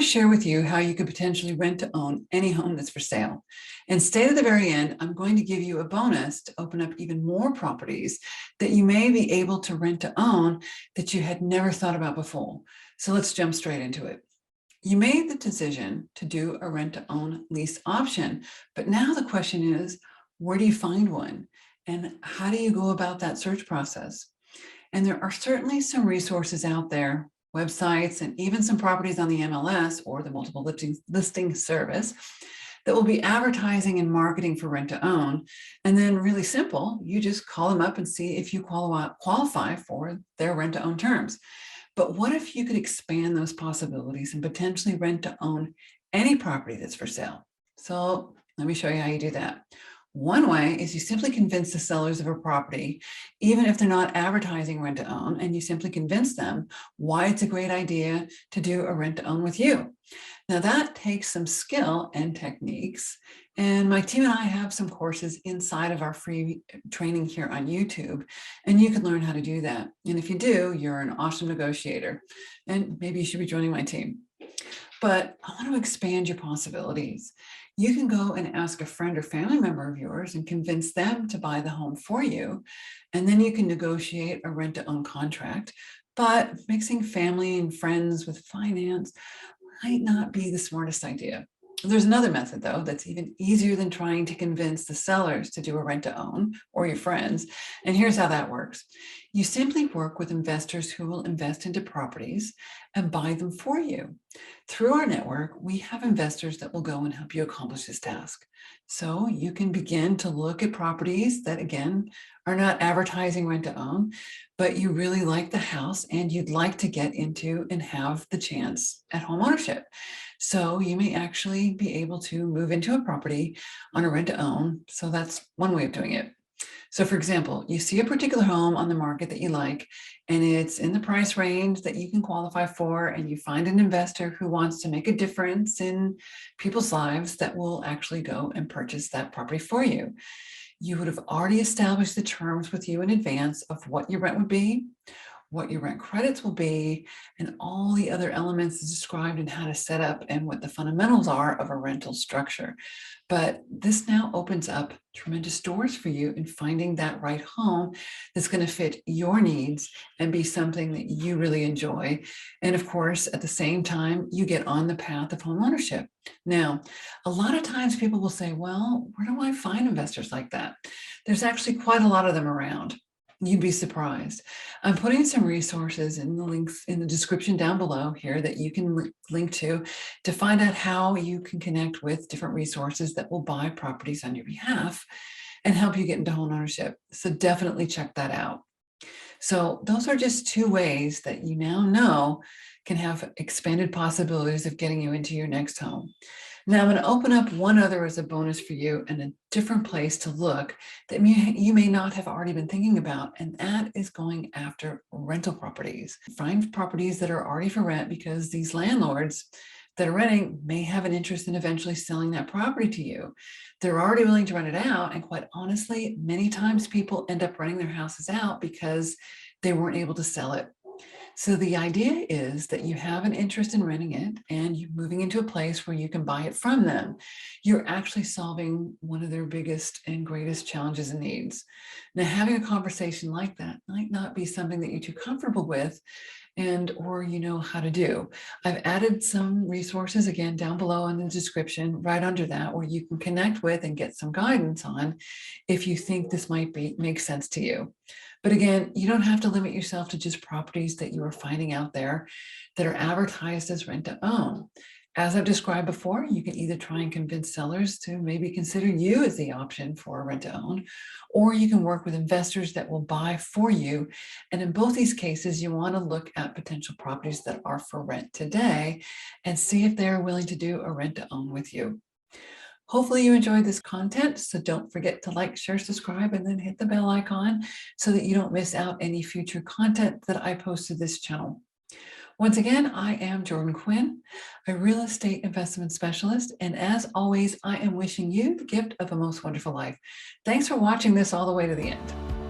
to share with you how you could potentially rent to own any home that's for sale. And stay to the very end, I'm going to give you a bonus to open up even more properties that you may be able to rent to own that you had never thought about before. So let's jump straight into it. You made the decision to do a rent to own lease option, but now the question is, where do you find one? And how do you go about that search process? And there are certainly some resources out there, websites, and even some properties on the MLS or the multiple listing service that will be advertising and marketing for rent to own. And then really simple, you just call them up and see if you qualify for their rent to own terms. But what if you could expand those possibilities and potentially rent to own any property that's for sale? So let me show you how you do that. One way is you simply convince the sellers of a property, even if they're not advertising rent to own, and you simply convince them why it's a great idea to do a rent to own with you. Now that takes some skill and techniques, and my team and I have some courses inside of our free training here on YouTube, and you can learn how to do that. And if you do, you're an awesome negotiator, and maybe you should be joining my team. But I want to expand your possibilities. You can go and ask a friend or family member of yours and convince them to buy the home for you. And then you can negotiate a rent to own contract. But mixing family and friends with finance might not be the smartest idea. There's another method, though, that's even easier than trying to convince the sellers to do a rent to own or your friends. And here's how that works. You simply work with investors who will invest into properties and buy them for you. Through our network, we have investors that will go and help you accomplish this task. So you can begin to look at properties that, again, are not advertising rent to own, but you really like the house and you'd like to get into and have the chance at home ownership. So you may actually be able to move into a property on a rent to own. So that's one way of doing it. So for example, you see a particular home on the market that you like, and it's in the price range that you can qualify for, and you find an investor who wants to make a difference in people's lives that will actually go and purchase that property for you. You would have already established the terms with you in advance of what your rent would be, what your rent credits will be, and all the other elements described in how to set up and what the fundamentals are of a rental structure. But this now opens up tremendous doors for you in finding that right home that's going to fit your needs and be something that you really enjoy. And of course, at the same time, you get on the path of home ownership. Now, a lot of times people will say, well, where do I find investors like that? There's actually quite a lot of them around. You'd be surprised. I'm putting some resources in the links in the description down below here that you can link to find out how you can connect with different resources that will buy properties on your behalf and help you get into home ownership. So definitely check that out. So those are just two ways that you now know can have expanded possibilities of getting you into your next home. Now I'm going to open up one other as a bonus for you and a different place to look that you may not have already been thinking about, and that is going after rental properties. Find properties that are already for rent because these landlords that are renting may have an interest in eventually selling that property to you. They're already willing to rent it out, and quite honestly, many times people end up renting their houses out because they weren't able to sell it. So the idea is that you have an interest in renting it and you're moving into a place where you can buy it from them. You're actually solving one of their biggest and greatest challenges and needs. Now, having a conversation like that might not be something that you're too comfortable with or you know how to do. I've added some resources again down below in the description right under that where you can connect with and get some guidance on if you think this might make sense to you. But again, you don't have to limit yourself to just properties that you are finding out there that are advertised as rent to own. As I've described before, you can either try and convince sellers to maybe consider you as the option for a rent to own, or you can work with investors that will buy for you. And in both these cases, you want to look at potential properties that are for rent today and see if they're willing to do a rent to own with you. Hopefully you enjoyed this content, so don't forget to like, share, subscribe, and then hit the bell icon so that you don't miss out any future content that I post to this channel. Once again, I am Jordan Quinn, a real estate investment specialist, and as always, I am wishing you the gift of a most wonderful life. Thanks for watching this all the way to the end.